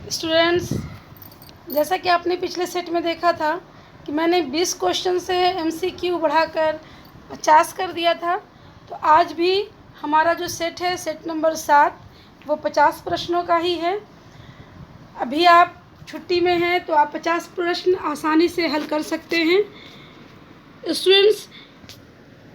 Students, जैसा कि आपने पिछले सेट में देखा था कि मैंने 20 क्वेश्चन से एमसीक्यू बढ़ाकर 50 कर दिया था। तो आज भी हमारा जो सेट है, सेट नंबर 7, वो 50 प्रश्नों का ही है। अभी आप छुट्टी में हैं तो आप 50 प्रश्न आसानी से हल कर सकते हैं। स्टूडेंट्स,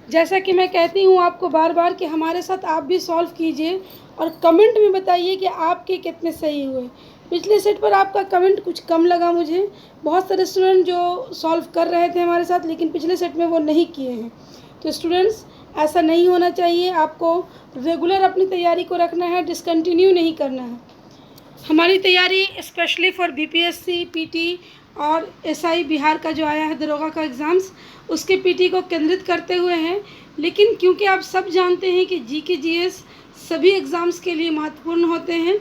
जैसा कि मैं कहती हूँ आपको बार बार कि हमारे साथ आप भी सॉल्व कीजिए और कमेंट में बताइए कि आपके कितने सही हुए। पिछले सेट पर आपका कमेंट कुछ कम लगा मुझे। बहुत सारे स्टूडेंट जो सॉल्व कर रहे थे हमारे साथ, लेकिन पिछले सेट में वो नहीं किए हैं। तो स्टूडेंट्स, ऐसा नहीं होना चाहिए। आपको रेगुलर अपनी तैयारी को रखना है, डिसकंटिन्यू नहीं करना है। हमारी तैयारी स्पेशली फॉर बीपीएससी, पीटी और एसआई बिहार का जो आया है दरोगा का एग्ज़ाम्स, उसके पीटी को केंद्रित करते हुए हैं। लेकिन क्योंकि आप सब जानते हैं कि जीके जीएस सभी एग्ज़ाम्स के लिए महत्वपूर्ण होते हैं,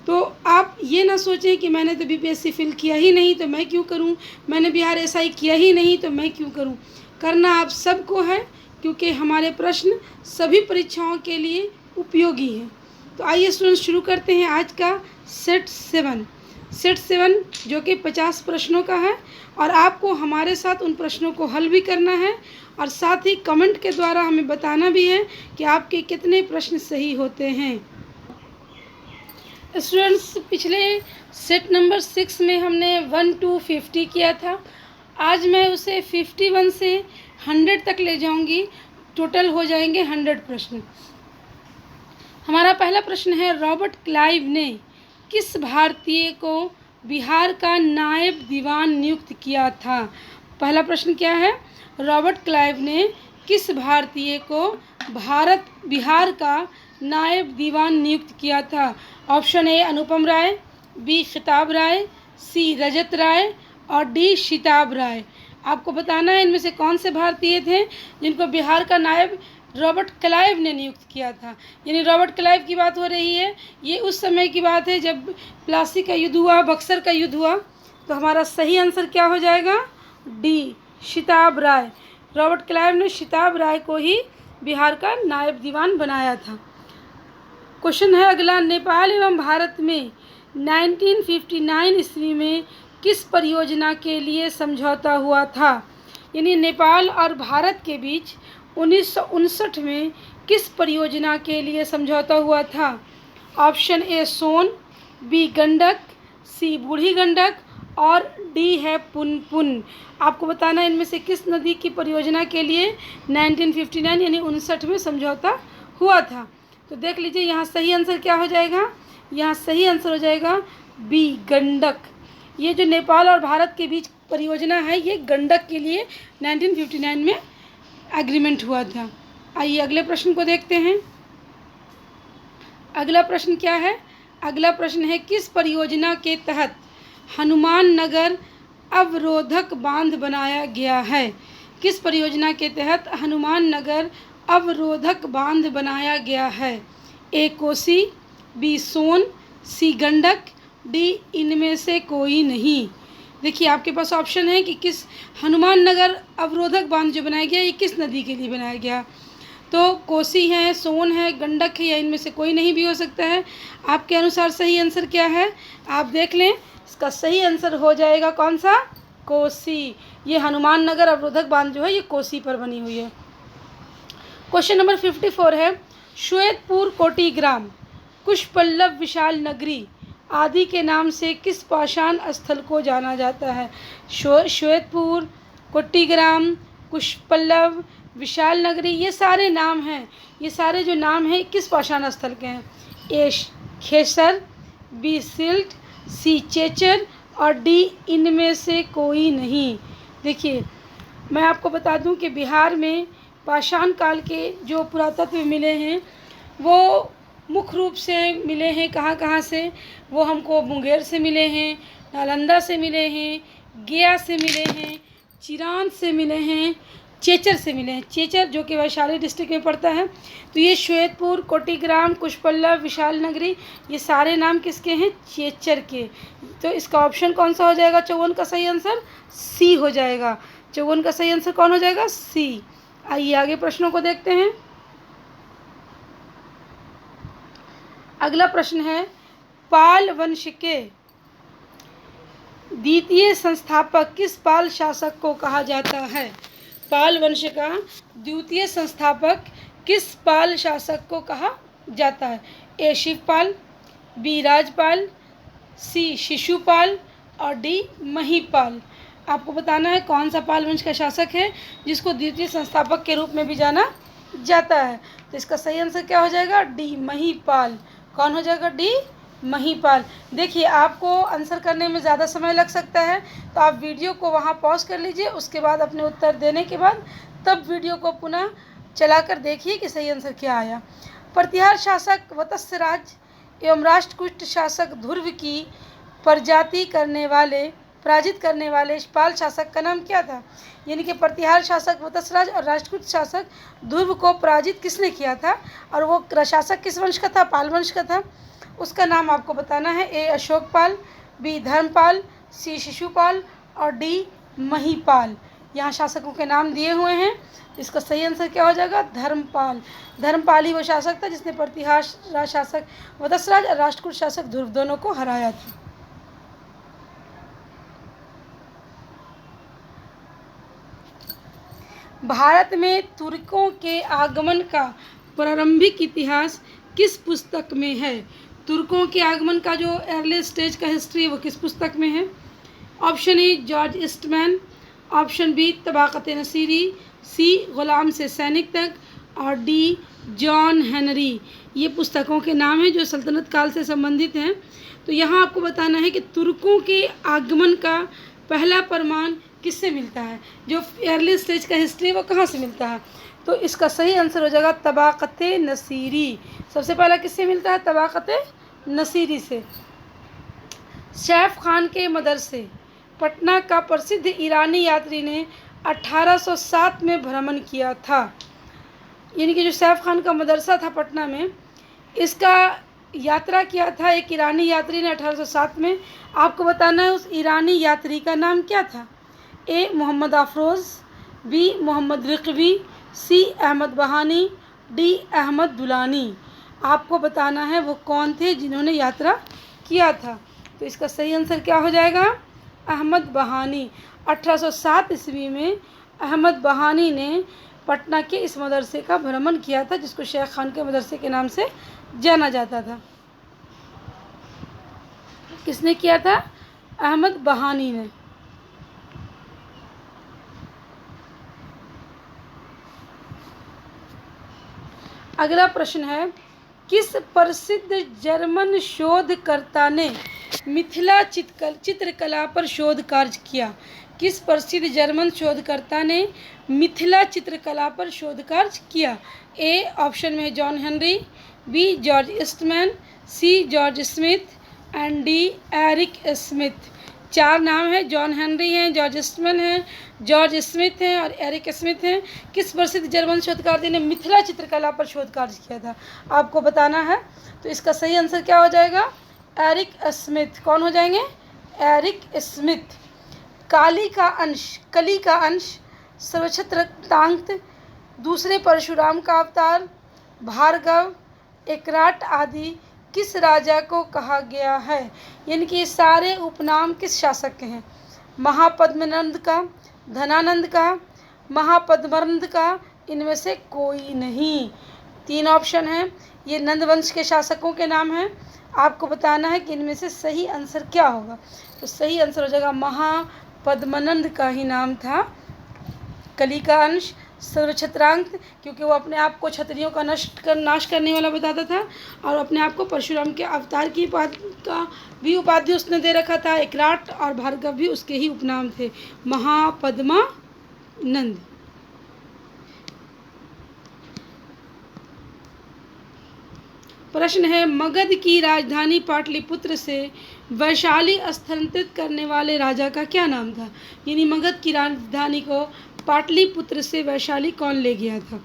तो आप ये ना सोचें कि मैंने तो बीपीएससी फिल किया ही नहीं तो मैं क्यों करूं, मैंने बिहार एसआई किया ही नहीं तो मैं क्यों करूं। करना आप सबको है, क्योंकि हमारे प्रश्न सभी परीक्षाओं के लिए उपयोगी हैं। तो आइए स्टूडेंट्स, शुरू करते हैं आज का सेट 7 जो कि 50 प्रश्नों का है। और आपको हमारे साथ उन प्रश्नों को हल भी करना है और साथ ही कमेंट के द्वारा हमें बताना भी है कि आपके कितने प्रश्न सही होते हैं। स्टूडेंट्स, पिछले सेट नंबर 6 में हमने 1 to 50 किया था। आज मैं उसे 51 से 100 तक ले जाऊंगी। टोटल हो जाएंगे 100 प्रश्न। हमारा पहला प्रश्न है, रॉबर्ट क्लाइव ने किस भारतीय को बिहार का नायब दीवान नियुक्त किया था। पहला प्रश्न क्या है, रॉबर्ट क्लाइव ने किस भारतीय को बिहार का नायब दीवान नियुक्त किया था। ऑप्शन ए अनुपम राय, बी खिताब राय, सी रजत राय और डी शिताब राय। आपको बताना है इनमें से कौन से भारतीय थे जिनको बिहार का नायब रॉबर्ट क्लाइव ने नियुक्त किया था। यानी रॉबर्ट क्लाइव की बात हो रही है। ये उस समय की बात है जब प्लासी का युद्ध हुआ, बक्सर का युद्ध हुआ। तो हमारा सही आंसर क्या हो जाएगा, डी शिताब राय। रॉबर्ट क्लाइव ने शिताब राय को ही बिहार का नायब दीवान बनाया था। क्वेश्चन है अगला, नेपाल एवं भारत में 1959 ईस्वी में किस परियोजना के लिए समझौता हुआ था। यानी नेपाल और भारत के बीच 1959 में किस परियोजना के लिए समझौता हुआ था। Option A Son, B Gandak, C Burhi Gandak और डी है पुनपुन। आपको बताना इनमें से किस नदी की परियोजना के लिए 1959 यानी 1959 में समझौता हुआ था। तो देख लीजिए यहाँ सही आंसर क्या हो जाएगा, यहाँ सही आंसर हो जाएगा बी गंडक। ये जो नेपाल और भारत के बीच परियोजना है, ये गंडक के लिए 1959 में एग्रीमेंट हुआ था। आइए अगले प्रश्न को देखते हैं। अगला प्रश्न क्या है, अगला प्रश्न है, किस परियोजना के तहत हनुमान नगर अवरोधक बांध बनाया गया है। किस परियोजना के तहत हनुमान नगर अवरोधक बांध बनाया गया है। ए कोसी, बी सोन, सी गंडक, डी इनमें से कोई नहीं। देखिए आपके पास ऑप्शन है कि किस हनुमान नगर अवरोधक बांध जो बनाया गया ये किस नदी के लिए बनाया गया। तो कोसी है, सोन है, गंडक है या इनमें से कोई नहीं भी हो सकता है। आपके अनुसार सही आंसर क्या है, आप देख लें। इसका सही आंसर हो जाएगा कौन सा, कोसी। ये हनुमान नगर अवरोधक बांध जो है ये कोसी पर बनी हुई है। क्वेश्चन नंबर 54 है, श्वेतपुर कोटीग्राम, कुशपल्लव विशाल नगरी आदि के नाम से किस पाषाण स्थल को जाना जाता है। श्वेतपुर, कोटीग्राम, कुशपल्लव, विशाल नगरी, ये सारे नाम हैं। ये सारे जो नाम हैं किस पाषाण स्थल के हैं। ए खेसर, बी सिल्ट, सी चेचर और डी इनमें से कोई नहीं। देखिए मैं आपको बता दूं कि बिहार में पाषाण काल के जो पुरातत्व मिले हैं वो मुख्य रूप से मिले हैं कहाँ कहाँ से। वो हमको मुंगेर से मिले हैं, नालंदा से मिले हैं, गया से मिले हैं, चिरान से मिले हैं, चेचर से मिले हैं। चेचर जो कि वैशाली डिस्ट्रिक्ट में पड़ता है। तो ये श्वेतपुर, कोटीग्राम, कुशपल्लव, विशाल नगरी, ये सारे नाम किसके हैं, चेचर के। तो इसका ऑप्शन कौन सा हो जाएगा, 54 का सही आंसर सी हो जाएगा। 54 का सही आंसर कौन हो जाएगा, सी। आइए आगे प्रश्नों को देखते हैं। अगला प्रश्न है, पाल वंश के द्वितीय संस्थापक किस पाल शासक को कहा जाता है? पाल वंश का द्वितीय संस्थापक किस पाल शासक को कहा जाता है? ए शिवपाल, बी राजपाल, सी शिशुपाल और डी महीपाल। आपको बताना है कौन सा पाल वंश का शासक है जिसको द्वितीय संस्थापक के रूप में भी जाना जाता है। तो इसका सही आंसर क्या हो जाएगा? डी महीपाल। कौन हो जाएगा? डी महीपाल। देखिए, आपको आंसर करने में ज़्यादा समय लग सकता है, तो आप वीडियो को वहाँ पॉज कर लीजिए, उसके बाद अपने उत्तर देने के बाद तब वीडियो को पुनः चलाकर देखिए कि सही आंसर क्या आया। प्रतिहार शासक वत्स्य राज एवं राष्ट्रकूट शासक ध्रुव की पराजित करने वाले पाल शासक का नाम क्या था? यानी कि प्रतिहार शासक वत्स्य राज और राष्ट्रकूट शासक ध्रुव को पराजित किसने किया था और वो शासक किस वंश का था? पाल वंश का था। उसका नाम आपको बताना है। ए अशोकपाल, बी धर्मपाल, सी शिशुपाल और डी महीपाल। यहाँ शासकों के नाम दिए हुए हैं। इसका सही आंसर क्या हो जाएगा? धर्मपाल। धर्मपाल ही वो शासक था जिसने प्रतिहार शासक वत्स्य राज और राष्ट्रकूट शासक ध्रुव दोनों को हराया था। भारत में तुर्कों के आगमन का प्रारंभिक इतिहास किस पुस्तक में है? तुर्कों के आगमन का जो अर्ली स्टेज का हिस्ट्री है वो किस पुस्तक में है? Option A George Eastman, option B Tabaqat Nasiri, C ग़ुलाम से सैनिक तक और डी जॉन हेनरी। ये पुस्तकों के नाम हैं जो सल्तनत काल से संबंधित हैं। तो यहाँ आपको बताना है कि तुर्कों के आगमन का पहला प्रमाण किससे मिलता है? जो अर्ली स्टेज का हिस्ट्री वो कहाँ से मिलता है? तो इसका सही आंसर हो जाएगा तबाक़त नसीरी। सबसे पहला किससे मिलता है? तबाक़त नसीरी से। सैफ खान के मदरसे पटना का प्रसिद्ध ईरानी यात्री ने 1807 में भ्रमण किया था। यानी कि जो सैफ खान का मदरसा था पटना में, इसका यात्रा किया था एक ईरानी यात्री ने 1807 में। आपको बताना है उस ईरानी यात्री का नाम क्या था? ए मोहम्मद अफरोज़, बी मोहम्मद रिक़वी, सी अहमद बहानी, डी अहमद दुलानी। आपको बताना है वो कौन थे जिन्होंने यात्रा किया था। तो इसका सही आंसर क्या हो जाएगा? अहमद बहानी। 1807 ईस्वी में अहमद बहानी ने पटना के इस मदरसे का भ्रमण किया था जिसको शेख खान के मदरसे के नाम से जाना जाता था। किसने किया था? अहमद बहानी ने। अगला प्रश्न है, किस प्रसिद्ध जर्मन शोधकर्ता ने मिथिला चित्रकला पर शोध कार्य किया? किस प्रसिद्ध जर्मन शोधकर्ता ने मिथिला चित्रकला पर शोध कार्य किया? ए ऑप्शन में John Henry, B George Eastman, C George Smith and D Eric Smith. चार नाम है। जॉन हेनरी हैं, जॉर्ज ईस्टमैन हैं, जॉर्ज स्मिथ हैं और एरिक स्मिथ हैं। किस प्रसिद्ध जर्मन शोधकर्ता ने मिथिला चित्रकला पर शोध कार्य किया था? आपको बताना है। तो इसका सही आंसर क्या हो जाएगा? Eric Smith. कौन हो जाएंगे? Eric Smith. कली का अंश, सर्वछत्रतांत, दूसरे परशुराम का अवतार, भार्गव, एकराट आदि किस राजा को कहा गया है? यानी कि ये सारे उपनाम किस शासक के हैं? महापद्मनंद का, धनानंद का, महापद्मनंद का, इनमें से कोई नहीं। तीन ऑप्शन हैं। ये नंद वंश के शासकों के नाम हैं। आपको बताना है कि इनमें से सही आंसर क्या होगा। तो सही आंसर हो जाएगा महापद्मनंद का ही नाम था। कली का अंश, सर्वछत्रांत, क्योंकि वो अपने आप को क्षत्रियों का नाश करने वाला बताता था और अपने आप को परशुराम के अवतार की का भी उपाधि उसने दे रखा था। एकराट और भार्गव भी उसके ही उपनाम थे। महापद्मानंद। प्रश्न है, मगध की राजधानी पाटलिपुत्र से वैशाली स्थानांतरित करने वाले राजा का क्या नाम था? यानी मगध की राजधानी को पाटलिपुत्र से वैशाली कौन ले गया था?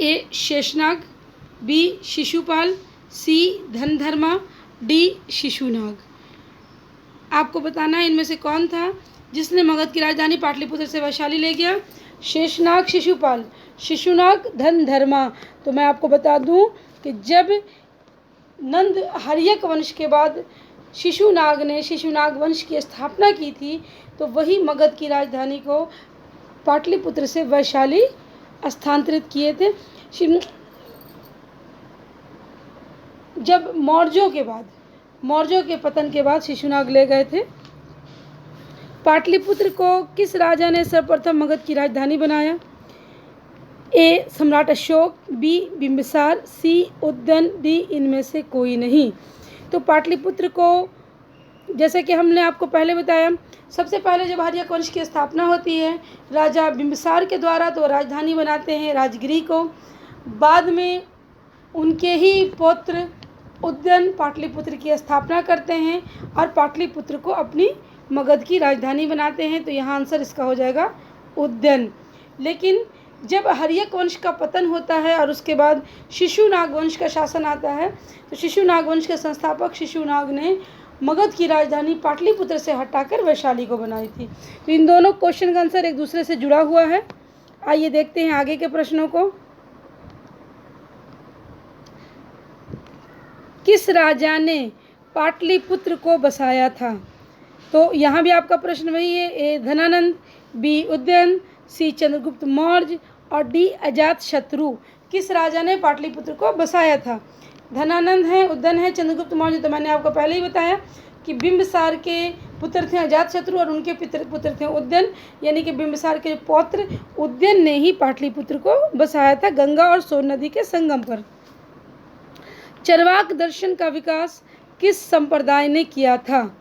ए शेषनाग, बी शिशुपाल, सी धनधर्मा, डी शिशुनाग। आपको बताना है इनमें से कौन था जिसने मगध की राजधानी पाटलिपुत्र से वैशाली ले गया? शेषनाग, शिशुपाल, शिशुनाग, धनधर्मा। तो मैं आपको बता दूं कि जब नंद हर्यक वंश के बाद शिशुनाग ने शिशुनाग वंश की स्थापना की थी, तो वही मगध की राजधानी को पाटलिपुत्र से वैशाली स्थानांतरित किए थे। जब मौर्यों के पतन के बाद शिशुनाग ले गए थे। पाटलिपुत्र को किस राजा ने सर्वप्रथम मगध की राजधानी बनाया? ए सम्राट अशोक, बी बिंबिसार, सी उदयन, डी इनमें से कोई नहीं। तो पाटलिपुत्र को, जैसे कि हमने आपको पहले बताया, सबसे पहले जब हर्यक वंश की स्थापना होती है राजा बिंबिसार के द्वारा, तो राजधानी बनाते हैं राजगिरी को। बाद में उनके ही पुत्र उदयन पाटलिपुत्र की स्थापना करते हैं और पाटलिपुत्र को अपनी मगध की राजधानी बनाते हैं। तो यहाँ आंसर इसका हो जाएगा उदयन। लेकिन जब हर्यक वंश का पतन होता है और उसके बाद शिशुनाग वंश का शासन आता है, तो शिशुनाग वंश के संस्थापक शिशुनाग ने मगध की राजधानी पाटलिपुत्र से हटाकर वैशाली को बनाई थी। तो इन दोनों क्वेश्चन का आंसर एक दूसरे से जुड़ा हुआ है। आइए देखते हैं आगे के प्रश्नों को। किस राजा ने पाटलिपुत्र को बसाया था? तो यहाँ भी आपका प्रश्न वही है, ए धनानंद, बी उदयन, सी चंद्रगुप्त मौर्य और डी अजातशत्रु। किस राजा ने पाटलिपुत्र को बसाया था? धनानंद है, उदयन है, चंद्रगुप्त मौर्य। तो मैंने आपको पहले ही बताया कि बिंबिसार के पुत्र थे अजातशत्रु और उनके पुत्र थे उदयन, यानी कि बिंबिसार के पौत्र उदयन ने ही पाटलिपुत्र को बसाया था गंगा और सोन नदी के संगम पर। चरवाक दर्शन का विकास किस संप्रदाय ने किया था?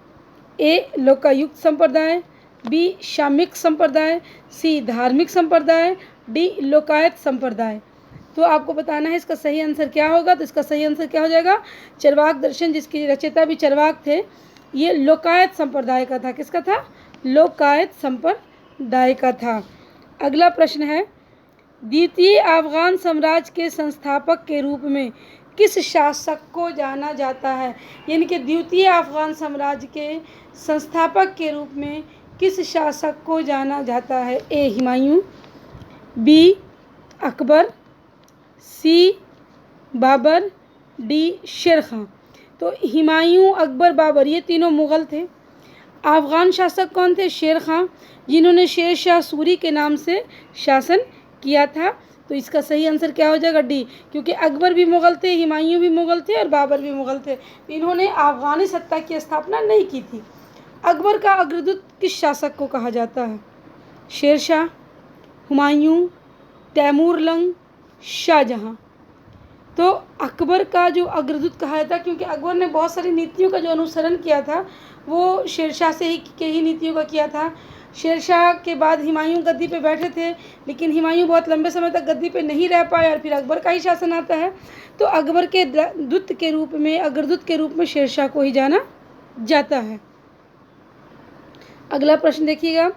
ए लोकायुक्त संप्रदाय, बी शामिक संप्रदाय, सी धार्मिक संप्रदाय, डी लोकायत संप्रदाय। तो आपको बताना है इसका सही आंसर क्या होगा। तो इसका सही आंसर क्या हो जाएगा? चरवाक दर्शन, जिसकी रचयिता भी चरवाक थे, ये लोकायत संप्रदाय का था। किसका था? लोकायत संप्रदाय का था। अगला प्रश्न है, द्वितीय अफगान साम्राज्य के संस्थापक के रूप में किस शासक को जाना जाता है? यानी कि द्वितीय अफगान साम्राज्य के संस्थापक के रूप में किस शासक को जाना जाता है? ए हुमायूं, बी अकबर, सी बाबर, डी शेर खां। तो हुमायूं, अकबर, बाबर ये तीनों मुग़ल थे। अफगान शासक कौन थे? शेर खां, जिन्होंने शेर शाह सूरी के नाम से शासन किया था। तो इसका सही आंसर क्या हो जाएगा? डी, क्योंकि अकबर भी मुग़ल थे, हुमायूं भी मुग़ल थे और बाबर भी मुग़ल थे। इन्होंने अफगानी सत्ता की स्थापना नहीं की थी। अकबर का अग्रदूत किस शासक को कहा जाता है? शेर शाह, हुमायूं, तैमूरलंग, शाहजहाँ। तो अकबर का जो अग्रदूत कहा जाता है, क्योंकि अकबर ने बहुत सारी नीतियों का जो अनुसरण किया था वो शेरशाह के ही नीतियों का किया था। शेरशाह के बाद हुमायूं गद्दी पे बैठे थे, लेकिन हुमायूं बहुत लंबे समय तक गद्दी पे नहीं रह पाए और फिर अकबर का ही शासन आता है। तो अकबर के दूत के रूप में, अग्रदूत के रूप में शेरशाह को ही जाना जाता है। अगला प्रश्न देखिएगा,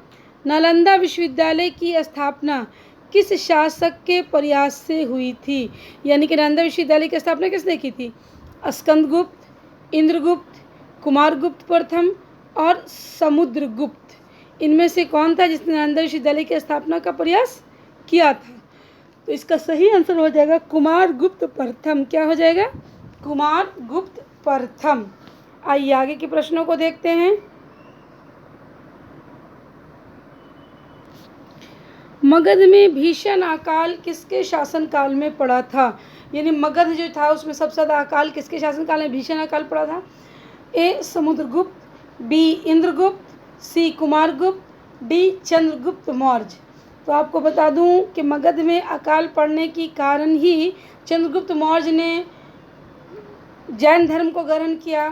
नालंदा विश्वविद्यालय की स्थापना किस शासक के प्रयास से हुई थी? यानी कि नालंदा विश्वविद्यालय की स्थापना किसने की थी? स्कंदगुप्त, इंद्रगुप्त, कुमारगुप्त प्रथम और समुद्रगुप्त। इनमें से कौन था जिसने नालंदा विश्वविद्यालय की स्थापना का प्रयास किया था? तो इसका सही आंसर हो जाएगा कुमारगुप्त प्रथम। क्या हो जाएगा? कुमारगुप्त प्रथम। आइए आगे के प्रश्नों को देखते हैं। मगध में भीषण अकाल किसके शासनकाल में पड़ा था? यानी मगध जो था उसमें सबसे ज़्यादा अकाल किसके शासनकाल में भीषण अकाल पड़ा था? ए समुद्रगुप्त, बी इंद्रगुप्त, सी कुमारगुप्त, डी चंद्रगुप्त मौर्य। तो आपको बता दूं कि मगध में अकाल पड़ने की कारण ही चंद्रगुप्त मौर्य ने जैन धर्म को ग्रहण किया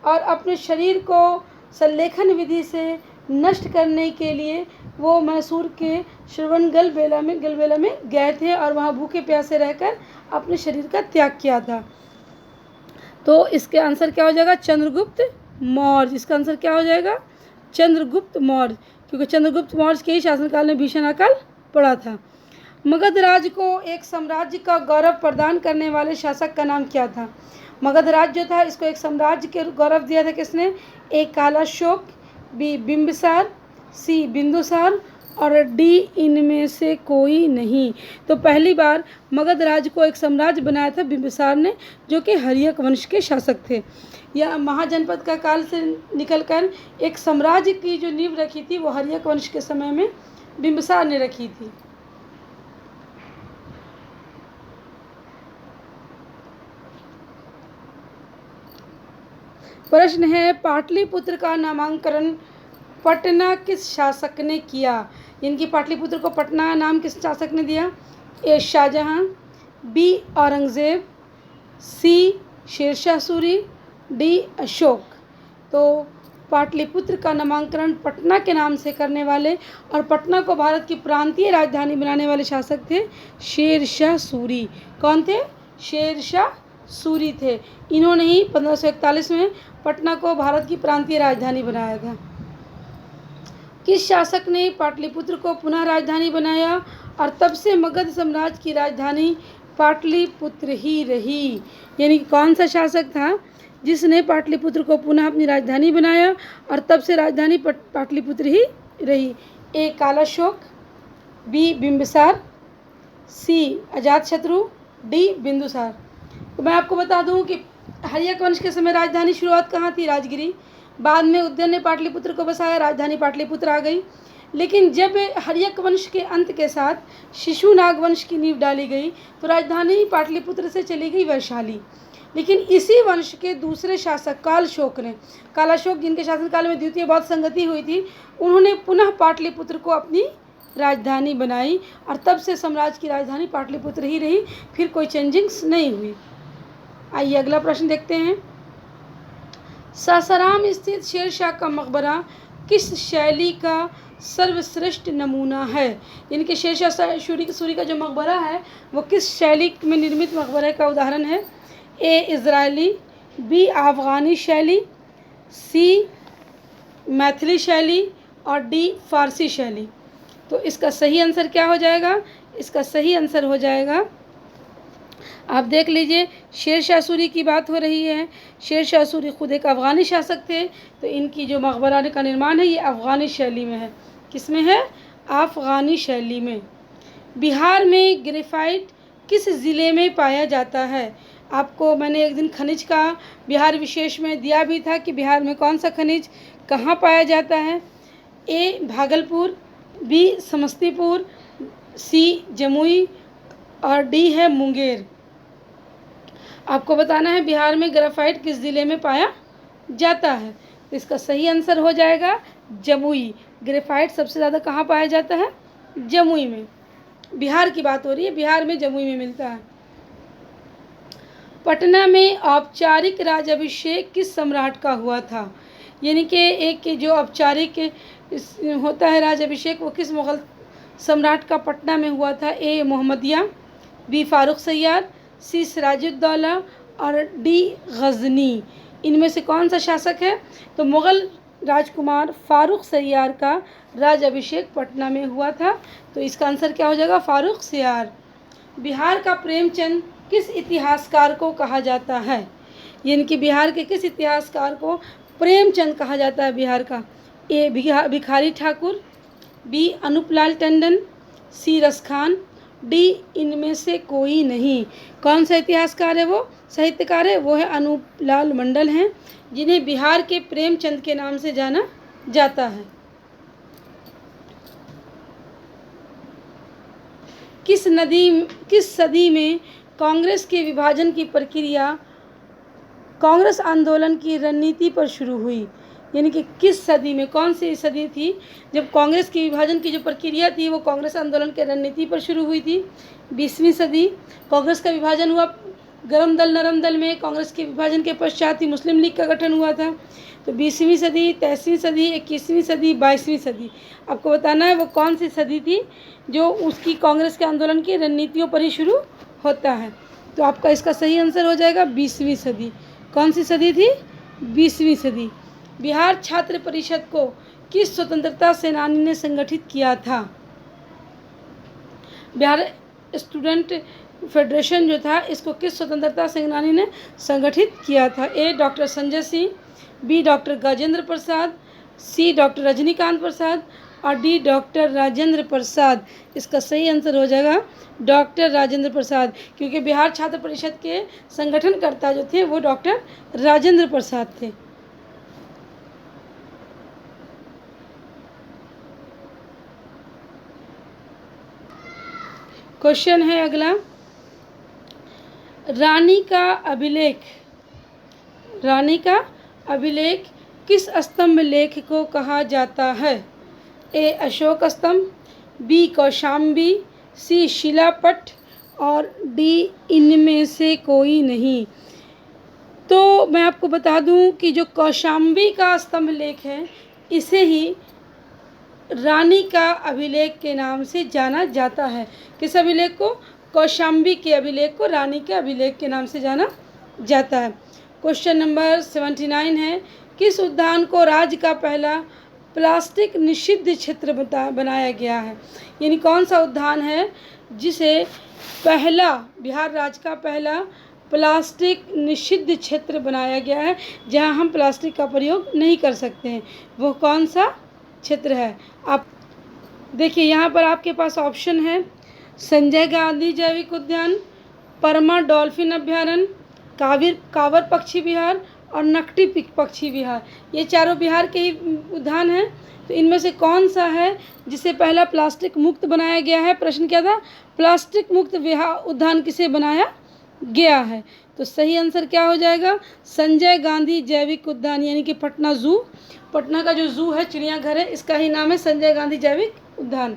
और अपने शरीर को संलेखन विधि से नष्ट करने के लिए वो मैसूर के श्रवणगल बेला में गए थे और वहाँ भूखे प्यासे रहकर अपने शरीर का त्याग किया था। तो इसके आंसर क्या हो जाएगा? चंद्रगुप्त मौर्य। इसका आंसर क्या हो जाएगा? चंद्रगुप्त मौर्य, क्योंकि चंद्रगुप्त मौर्य के ही शासनकाल में भीषण अकाल पड़ा था। मगध राज्य को एक साम्राज्य का गौरव प्रदान करने वाले शासक का नाम क्या था? मगध राज्य जो था इसको एक साम्राज्य के गौरव दिया था किसने? ए कालाशोक, बी बिंबिसार, सी बिंदुसार और डी इनमें से कोई नहीं। तो पहली बार मगध राज्य को एक साम्राज्य बनाया था बिंबिसार ने, जो कि हर्यक वंश के शासक थे। या महाजनपद का काल से निकलकर एक साम्राज्य की जो नींव रखी थी वो हर्यक वंश के समय में बिंबिसार ने रखी थी। प्रश्न है, पाटलिपुत्र का नामकरण पटना किस शासक ने किया? इनकी पाटलिपुत्र को पटना नाम किस शासक ने दिया? ए शाहजहां, बी औरंगज़ेब, सी शेरशाह सूरी, डी अशोक। तो पाटलिपुत्र का नामकरण पटना के नाम से करने वाले और पटना को भारत की प्रांतीय राजधानी बनाने वाले शासक थे शेरशाह सूरी। कौन थे? शेरशाह सूरी थे। इन्होंने ही 1541 में पटना को भारत की प्रांतीय राजधानी बनाया था। किस शासक ने पाटलिपुत्र को पुनः राजधानी बनाया और तब से मगध साम्राज्य की राजधानी पाटलिपुत्र ही रही? यानी कौन सा शासक था जिसने पाटलिपुत्र को पुनः अपनी राजधानी बनाया और तब से राजधानी पाटलिपुत्र ही रही? ए कालाशोक, बी बिंबिसार, सी अजातशत्रु, डी बिंदुसार। तो मैं आपको बता दूं कि हर्यक वंश के समय राजधानी शुरुआत कहाँ थी? राजगिरी। बाद में उदयन ने पाटलिपुत्र को बसाया, राजधानी पाटलिपुत्र आ गई। लेकिन जब हर्यक वंश के अंत के साथ शिशुनाग वंश की नींव डाली गई तो राजधानी पाटलिपुत्र से चली गई वैशाली। लेकिन इसी वंश के दूसरे शासक कालाशोक जिनके शासनकाल में द्वितीय बौद्ध संगति हुई थी, उन्होंने पुनः पाटलिपुत्र को अपनी राजधानी बनाई और तब से साम्राज्य की राजधानी पाटलिपुत्र ही रही, फिर कोई चेंजिंग्स नहीं हुई। आइए अगला प्रश्न देखते हैं। सासाराम स्थित शेरशाह का मकबरा किस शैली का सर्वश्रेष्ठ नमूना है? इनके शेरशाह सूरी का जो मकबरा है वो किस शैली में निर्मित मकबरे का उदाहरण है? ए इजरायली, बी अफ़गानी शैली, सी मैथिली शैली और डी फारसी शैली। तो इसका सही आंसर क्या हो जाएगा? इसका सही आंसर हो जाएगा, आप देख लीजिए, शेरशाह सूरी की बात हो रही है। शेरशाह सूरी खुद एक अफ़गानी शासक थे, तो इनकी जो मकबरा का निर्माण है ये अफ़गानी शैली में है। किस में है? अफ़गानी शैली में। बिहार में ग्रेफाइट किस ज़िले में पाया जाता है? आपको मैंने एक दिन खनिज का बिहार विशेष में दिया भी था कि बिहार में कौन सा खनिज कहाँ पाया जाता है। ए भागलपुर, बी समस्तीपुर, सी जमुई और डी है मुंगेर। आपको बताना है बिहार में ग्रेफाइट किस ज़िले में पाया जाता है। तो इसका सही आंसर हो जाएगा जमुई। ग्रेफाइट सबसे ज़्यादा कहाँ पाया जाता है? जमुई में। बिहार की बात हो रही है, बिहार में जमुई में मिलता है। पटना में औपचारिक राज्याभिषेक किस सम्राट का हुआ था? यानी कि एक जो औपचारिक होता है राज्याभिषेक वो किस मुग़ल सम्राट का पटना में हुआ था? ए मोहम्मदिया, बी फारूक सैयार, सी सिराजुद्दौला और डी गजनी। इनमें से कौन सा शासक है? तो मुग़ल राजकुमार फारूक सैयार का राज्याभिषेक पटना में हुआ था। तो इसका आंसर क्या हो जाएगा? फारूक सैयार। बिहार का प्रेमचंद किस इतिहासकार को कहा जाता है? यानी कि बिहार के किस इतिहासकार को प्रेमचंद कहा जाता है बिहार का? ए भिखारी ठाकुर, बी अनूपलाल टंडन, सी रसखान, डी इनमें से कोई नहीं। कौन सा इतिहासकार है? वो साहित्यकार है, वो है अनूपलाल मंडल हैं, जिन्हें बिहार के प्रेमचंद के नाम से जाना जाता है। किस सदी में कांग्रेस के विभाजन की प्रक्रिया कांग्रेस आंदोलन की रणनीति पर शुरू हुई? यानी कि किस सदी में, कौन सी सदी थी जब कांग्रेस के विभाजन की जो प्रक्रिया थी वो कांग्रेस आंदोलन के रणनीति पर शुरू हुई थी? 20वीं सदी। कांग्रेस का विभाजन हुआ गरम दल नरम दल में। कांग्रेस के विभाजन के पश्चात ही मुस्लिम लीग का गठन हुआ था। तो 20वीं सदी, 23वीं सदी, 21वीं सदी, 22वीं सदी। आपको बताना है वो कौन सी सदी थी जो उसकी कांग्रेस के आंदोलन की रणनीतियों पर ही शुरू होता है। तो आपका इसका सही आंसर हो जाएगा 20वीं सदी। कौन सी सदी थी? 20वीं सदी। बिहार छात्र परिषद को किस स्वतंत्रता सेनानी ने संगठित किया था? बिहार स्टूडेंट फेडरेशन जो था इसको किस स्वतंत्रता सेनानी ने संगठित किया था? A doctor Sanjay Singh, B doctor Gajendra Prasad, C doctor Rajnikant Prasad और डी डॉक्टर राजेंद्र प्रसाद। इसका सही आंसर हो जाएगा डॉक्टर राजेंद्र प्रसाद, क्योंकि बिहार छात्र परिषद के संगठनकर्ता जो थे वो डॉक्टर राजेंद्र प्रसाद थे। क्वेश्चन है अगला, रानी का अभिलेख किस स्तंभ लेख को कहा जाता है? ए अशोक स्तंभ, बी कौशाम्बी, सी शिलापट और डी इनमें से कोई नहीं। तो मैं आपको बता दूं कि जो कौशाम्बी का स्तंभ लेख है इसे ही रानी का अभिलेख के नाम से जाना जाता है। किस अभिलेख को? कौशाम्बी के अभिलेख को रानी के अभिलेख के नाम से जाना जाता है। क्वेश्चन नंबर 79 है, किस उद्यान को राज्य का पहला प्लास्टिक निषिद्ध क्षेत्र बनाया गया है? यानी कौन सा उद्यान है जिसे पहला, बिहार राज्य का पहला प्लास्टिक निषिद्ध क्षेत्र बनाया गया है, जहां हम प्लास्टिक का प्रयोग नहीं कर सकते हैं? वो कौन सा क्षेत्र है? आप देखिए यहाँ पर आपके पास ऑप्शन है, संजय गांधी जैविक उद्यान, परमा डॉल्फिन अभ्यारण्य, कांवर पक्षी विहार और नकटी पक्षी विहार। ये चारों बिहार के ही उद्यान हैं। तो इनमें से कौन सा है जिसे पहला प्लास्टिक मुक्त बनाया गया है? प्रश्न क्या था? प्लास्टिक मुक्त उद्यान किसे बनाया गया है? तो सही आंसर क्या हो जाएगा? संजय गांधी जैविक उद्यान, यानी कि पटना जू। पटना का जो जू है, चिड़ियाघर है, इसका ही नाम है संजय गांधी जैविक उद्यान।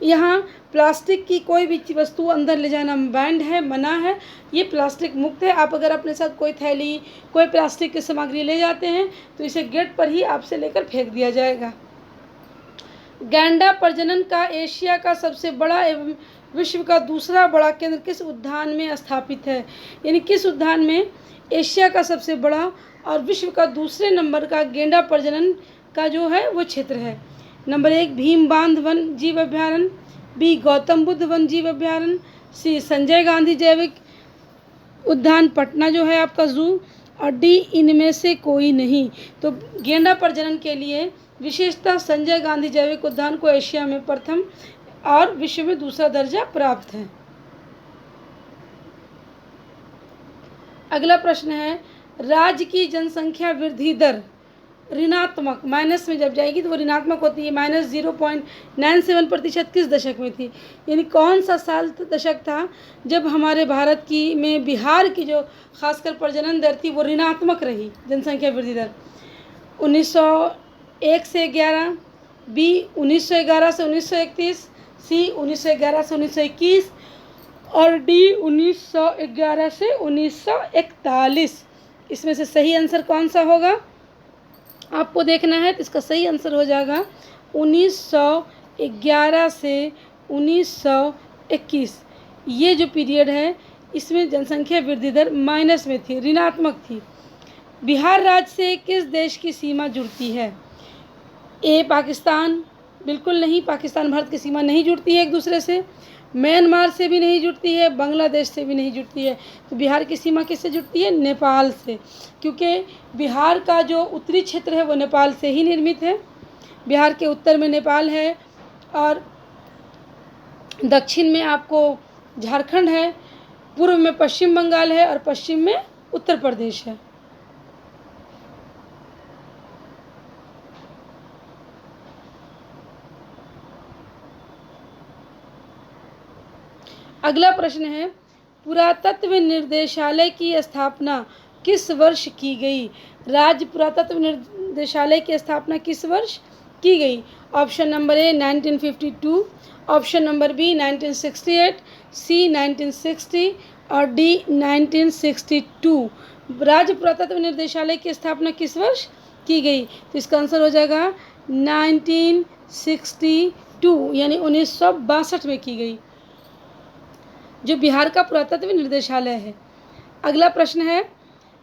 यहाँ प्लास्टिक की कोई भी वस्तु अंदर ले जाना बैन्ड है, मना है। ये प्लास्टिक मुक्त है। आप अगर अपने साथ कोई थैली, कोई प्लास्टिक की सामग्री ले जाते हैं तो इसे गेट पर ही आपसे लेकर फेंक दिया जाएगा। गैंडा प्रजनन का एशिया का सबसे बड़ा एवं विश्व का दूसरा बड़ा केंद्र किस उद्यान में स्थापित है? यानी किस उद्यान में एशिया का सबसे बड़ा और विश्व का दूसरे नंबर का गेंडा प्रजनन का जो है वो क्षेत्र है? नंबर 1 भीम बांध वन जीव अभ्यारण्य, बी गौतम बुद्ध वन जीव अभ्यारण्य, सी संजय गांधी जैविक उद्यान पटना जो है आपका जू, और डी इनमें से कोई नहीं। तो गेंडा प्रजनन के लिए विशेषतः संजय गांधी जैविक उद्यान को एशिया में प्रथम और विश्व में दूसरा दर्जा प्राप्त है। अगला प्रश्न है, राज्य की जनसंख्या वृद्धि दर ऋणात्मक, माइनस में जब जाएगी तो वो ऋणात्मक होती है, -0.97% किस दशक में थी? यानी कौन सा साल दशक था जब हमारे भारत की में बिहार की जो खासकर प्रजनन दर थी वो ऋणात्मक रही, जनसंख्या वृद्धि दर? 1901 से 11, बी 1911 से 1931, सी 1911 से 1921 और डी 1911 से 1941। इसमें से सही आंसर कौन सा होगा आपको देखना है। तो इसका सही आंसर हो जाएगा 1911 से 1921। ये जो पीरियड है इसमें जनसंख्या वृद्धि दर माइनस में थी, ऋणात्मक थी। बिहार राज्य से किस देश की सीमा जुड़ती है? ए पाकिस्तान, बिल्कुल नहीं, पाकिस्तान भारत की सीमा नहीं जुड़ती है एक दूसरे से। म्यांमार से भी नहीं जुड़ती है, बांग्लादेश से भी नहीं जुड़ती है। तो बिहार की सीमा किससे जुड़ती है? नेपाल से, क्योंकि बिहार का जो उत्तरी क्षेत्र है वो नेपाल से ही निर्मित है। बिहार के उत्तर में नेपाल है और दक्षिण में आपको झारखंड है, पूर्व में पश्चिम बंगाल है और पश्चिम में उत्तर प्रदेश है। अगला प्रश्न है, पुरातत्व निर्देशालय की स्थापना किस वर्ष की गई? राज्य पुरातत्व निर्देशालय की स्थापना किस वर्ष की गई? Option number A 1952, option number B 1968, C 1960 और डी 1962। राज्य पुरातत्व निर्देशालय की स्थापना किस वर्ष की गई? तो इसका आंसर हो जाएगा 1962, यानी 1962 में की गई, जो बिहार का पुरातत्व निर्देशालय है। अगला प्रश्न है,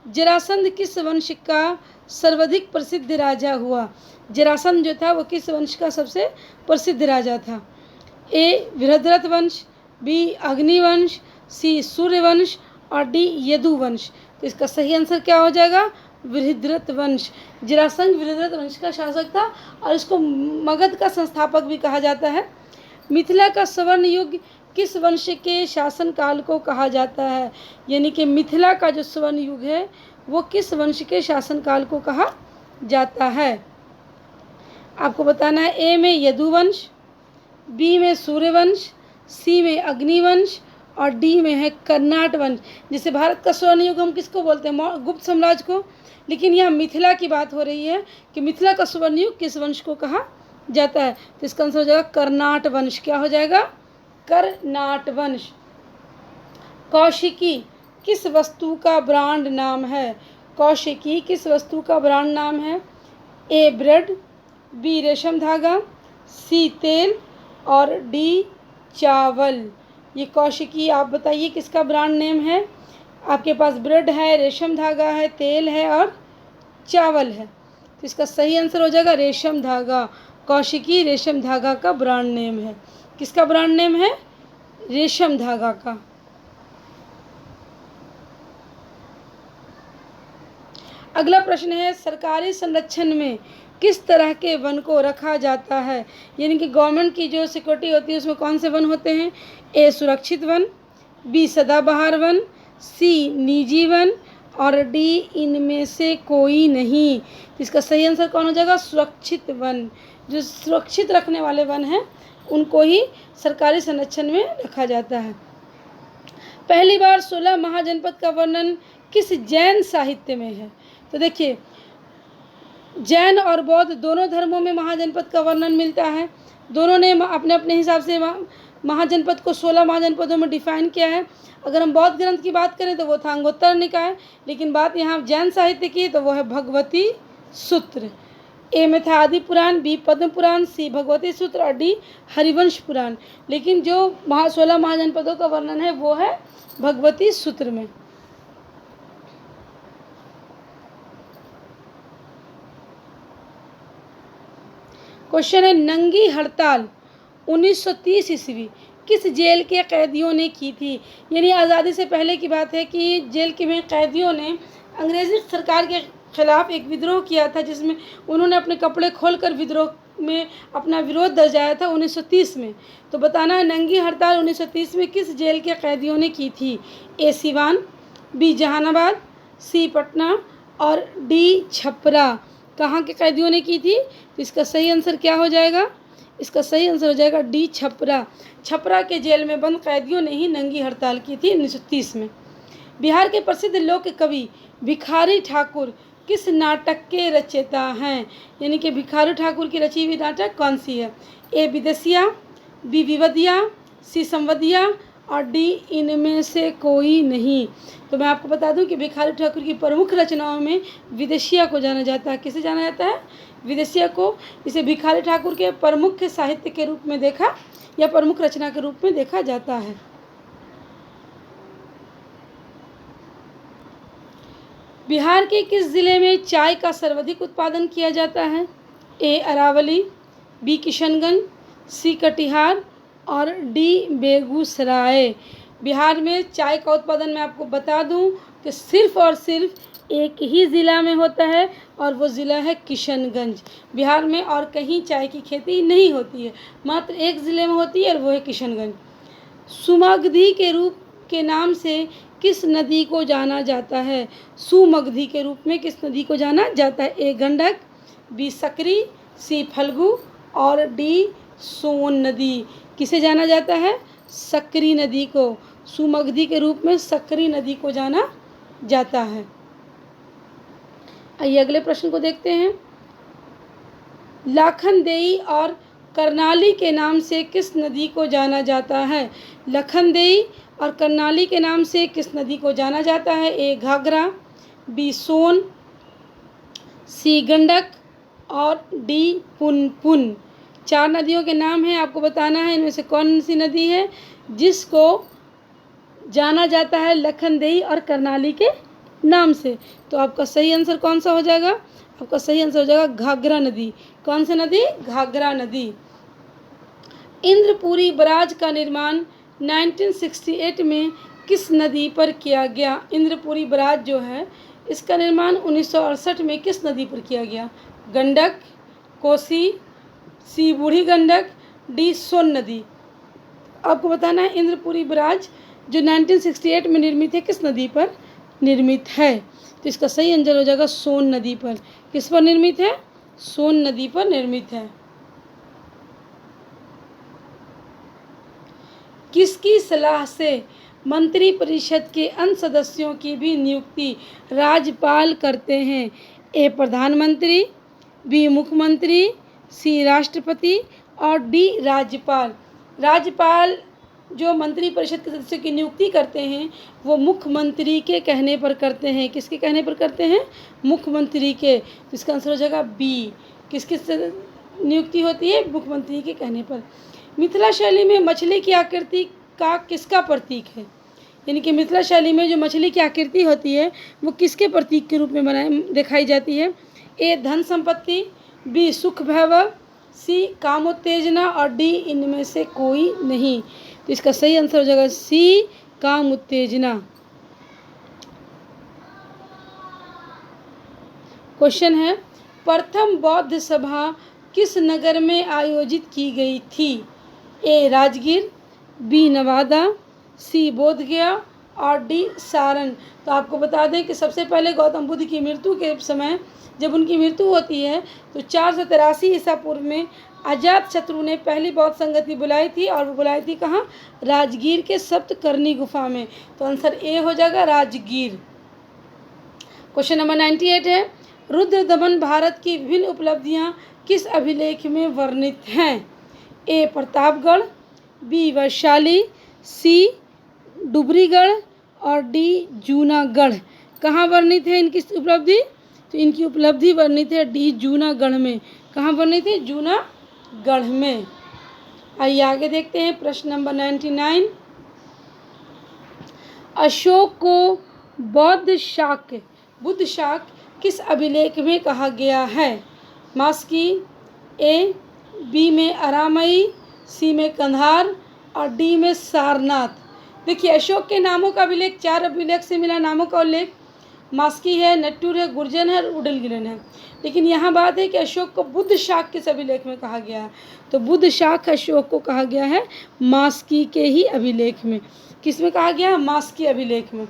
जरासंध किस वंश का सर्वाधिक प्रसिद्ध राजा हुआ? जरासंध जो था वो किस वंश का सबसे प्रसिद्ध राजा था? ए बृहद्रथ वंश, बी अग्निवंश, सी सूर्यवंश और डी यदुवंश। तो इसका सही आंसर क्या हो जाएगा? वृहद्रथ वंश। जरासंध वृहद्रथ वंश का शासक था और इसको मगध का संस्थापक भी कहा जाता है। मिथिला का स्वर्ण युग किस वंश के शासनकाल को कहा जाता है? यानी कि मिथिला का जो स्वर्ण युग है वो किस वंश के शासनकाल को कहा जाता है? आपको बताना है। ए में यदुवंश, बी में सूर्यवंश, सी में अग्निवंश और डी में है कर्नाट वंश। जैसे भारत का स्वर्ण युग हम किसको बोलते हैं? गुप्त साम्राज्य को। लेकिन यहाँ मिथिला की बात हो रही है कि मिथिला का स्वर्ण युग किस वंश को कहा जाता है? तो इसका आंसर हो जाएगा कर्नाट वंश। क्या हो जाएगा? कर्नाट वंश। कौशिकी किस वस्तु का ब्रांड नाम है? कौशिकी किस वस्तु का ब्रांड नाम है? ए ब्रेड, बी रेशम धागा, सी तेल और डी चावल। ये कौशिकी आप बताइए किसका ब्रांड नेम है? आपके पास ब्रेड है, रेशम धागा है, तेल है और चावल है। तो इसका सही आंसर हो जाएगा रेशम धागा। कौशिकी रेशम धागा का ब्रांड नेम है। किसका ब्रांड नेम है? रेशम धागा का। अगला प्रश्न है सरकारी संरक्षण में किस तरह के वन को रखा जाता है? यानी कि गवर्नमेंट की जो सिक्योरिटी होती है उसमें कौन से वन होते हैं? ए सुरक्षित वन, बी सदाबहार वन, सी निजी वन और डी इनमें से कोई नहीं। इसका सही आंसर कौन हो जाएगा? सुरक्षित वन। जो सुरक्षित रखने वाले वन हैं उनको ही सरकारी संरक्षण में रखा जाता है। पहली बार 16 महाजनपद का वर्णन किस जैन साहित्य में है? तो देखिए, जैन और बौद्ध दोनों धर्मों में महाजनपद का वर्णन मिलता है। दोनों ने अपने अपने हिसाब से महाजनपद को 16 महाजनपदों में डिफाइन किया है। अगर हम बौद्ध ग्रंथ की बात करें तो वो था अंगोत्तर निकाय, लेकिन बात यहाँ जैन साहित्य की तो वो है भगवती सूत्र। ए में था आदि पुराण, बी पद्म पुराण, सी भगवती सूत्र और डी हरिवंश पुराण। लेकिन जो 16 महाजनपदों का वर्णन है वो है भगवती सूत्र में। क्वेश्चन है नंगी हड़ताल 1930 ईस्वी किस जेल के कैदियों ने की थी? यानी आज़ादी से पहले की बात है कि जेल के में कैदियों ने अंग्रेज़ी सरकार के खिलाफ एक विद्रोह किया था, जिसमें उन्होंने अपने कपड़े खोलकर विद्रोह में अपना विरोध दर्शाया था 1930 में। तो बताना है नंगी हड़ताल 1930 में किस जेल के कैदियों ने की थी? ए सीवान, बी जहानाबाद, सी पटना और डी छपरा। कहाँ के कैदियों ने की थी? तो इसका सही आंसर क्या हो जाएगा? इसका सही आंसर हो जाएगा डी छपरा। छपरा के जेल में बंद कैदियों ने ही नंगी हड़ताल की थी 1930 में। बिहार के प्रसिद्ध लोक कवि भिखारी ठाकुर किस नाटक के रचयिता हैं? यानी कि भिखारी ठाकुर की रची हुई नाटक कौन सी है? ए विदेशिया, बी विवदिया, सी संवदिया और डी इनमें से कोई नहीं। तो मैं आपको बता दूं कि भिखारी ठाकुर की प्रमुख रचनाओं में विदेशिया को जाना जाता है। किसे जाना जाता है? विदेशिया को। इसे भिखारी ठाकुर के प्रमुख साहित्य के रूप में देखा या प्रमुख रचना के रूप में देखा जाता है। बिहार के किस जिले में चाय का सर्वाधिक उत्पादन किया जाता है? ए अरावली, बी किशनगंज, सी कटिहार और डी बेगूसराय। बिहार में चाय का उत्पादन मैं आपको बता दूं कि सिर्फ और सिर्फ एक ही ज़िला में होता है और वो ज़िला है किशनगंज। बिहार में और कहीं चाय की खेती नहीं होती है, मात्र एक ज़िले में होती है और वो है किशनगंज। सुमगधी के रूप के नाम से किस नदी को जाना जाता है? सुमगधी के रूप में किस नदी को जाना जाता है? ए गंडक, बी सकरी, सी फल्गु और डी सोन नदी। किसे जाना जाता है? सकरी नदी को। सुमगधी के रूप में सकरी नदी को जाना जाता है। आइए अगले प्रश्न को देखते हैं। लाखनदेई और करनाली के नाम से किस नदी को जाना जाता है? लखनदेई और करनाली के नाम से किस नदी को जाना जाता है? ए घाघरा, बी सोन, सी गंडक और डी पुनपुन। 4 नदियों के नाम हैं, आपको बताना है इनमें से कौन सी नदी है जिसको जाना जाता है लखनदेई और करनाली के नाम से। तो आपका सही आंसर कौन सा हो जाएगा? आपका सही आंसर हो जाएगा घाघरा नदी। कौन सी नदी? घाघरा नदी। इंद्रपुरी बराज का निर्माण 1968 में किस नदी पर किया गया? इंद्रपुरी बराज जो है इसका निर्माण 1968 में किस नदी पर किया गया? गंडक, कोसी, सी बूढ़ी गंडक, डी सोन नदी। आपको बताना है इंद्रपुरी बराज जो 1968 में निर्मित है किस नदी पर निर्मित है? तो इसका सही आंसर हो जाएगा सोन नदी पर। किस पर निर्मित है? सोन नदी पर निर्मित है। किसकी सलाह से मंत्रिपरिषद के अन्य सदस्यों की भी नियुक्ति राज्यपाल करते हैं? ए प्रधानमंत्री, बी मुख्यमंत्री, सी राष्ट्रपति और डी राज्यपाल। राज्यपाल जो मंत्रिपरिषद के सदस्यों की नियुक्ति करते हैं वो मुख्यमंत्री के कहने पर करते हैं। किसके कहने पर करते हैं? मुख्यमंत्री के। तो इसका आंसर हो जाएगा बी। किसकी नियुक्ति होती है? मुख्यमंत्री के कहने पर। मिथिला शैली में मछली की आकृति का किसका प्रतीक है? यानी कि मिथिला शैली में जो मछली की आकृति होती है वो किसके प्रतीक के रूप में दिखाई जाती है? ए धन संपत्ति, बी सुख वैभव, सी काम उत्तेजना और डी इनमें से कोई नहीं। तो इसका सही आंसर हो जाएगा सी काम उत्तेजना। क्वेश्चन है प्रथम बौद्ध सभा किस नगर में आयोजित की गई थी? ए राजगीर, बी नवादा, सी बोधगया और डी सारण। तो आपको बता दें कि सबसे पहले गौतम बुद्ध की मृत्यु के समय जब उनकी मृत्यु होती है तो 483 ईसा पूर्व में अजात शत्रु ने पहली बौद्ध संगति बुलाई थी और वो बुलाई थी कहाँ? राजगीर के सप्तकर्णी गुफा में। तो आंसर ए हो जाएगा राजगीर। क्वेश्चन नंबर 98 है रुद्र दमन भारत की विभिन्न उपलब्धियां किस अभिलेख में वर्णित हैं? ए प्रतापगढ़, बी वैशाली, सी डुबरीगढ़ और डी जूनागढ़। कहाँ वर्णित है इनकी उपलब्धि? तो इनकी उपलब्धि वर्णित है डी जूनागढ़ में। कहाँ वर्णित है? जूनागढ़ में। आइए आगे देखते हैं प्रश्न नंबर 99। अशोक को बुद्ध शाक किस अभिलेख में कहा गया है? मास्की, ए, बी में अरामई, सी में कंधार और डी में सारनाथ। देखिए अशोक के नामों का अभिलेख 4 अभिलेख से मिला नामों का उल्लेख। मास्की है, नट्टूर है, गुर्जर है और उडलगिरन है। लेकिन यहाँ बात है कि अशोक को बुद्ध शाक किस अभिलेख में कहा गया है? तो बुद्ध शाक अशोक को कहा गया है मास्की के ही अभिलेख में। किस में कहा गया है? मास्की अभिलेख में।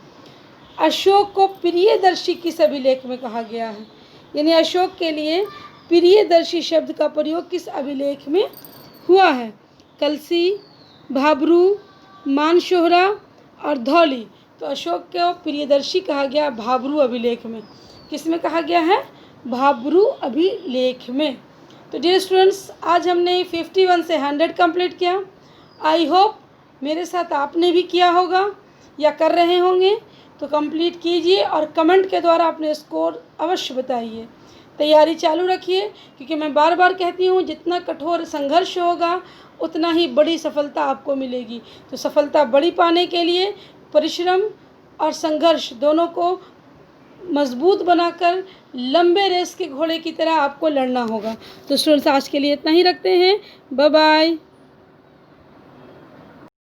अशोक को प्रियदर्शी किस अभिलेख में कहा गया है? यानी अशोक के लिए प्रियदर्शी शब्द का प्रयोग किस अभिलेख में हुआ है? कलसी, भाब्रू, मानशोहरा और धौली। तो अशोक को प्रियदर्शी कहा गया भाब्रू अभिलेख में। किस में कहा गया है? भाब्रू अभिलेख में। तो डियर स्टूडेंट्स आज हमने 51 से 100 कंप्लीट किया। आई होप मेरे साथ आपने भी किया होगा या कर रहे होंगे। तो कंप्लीट कीजिए और कमेंट के द्वारा अपने स्कोर अवश्य बताइए। तैयारी चालू रखिए क्योंकि मैं बार बार कहती हूँ जितना कठोर संघर्ष होगा उतना ही बड़ी सफलता आपको मिलेगी। तो सफलता बड़ी पाने के लिए परिश्रम और संघर्ष दोनों को मजबूत बनाकर लंबे रेस के घोड़े की तरह आपको लड़ना होगा। तो स्टूडेंट्स आज के लिए इतना ही रखते हैं। Bye bye.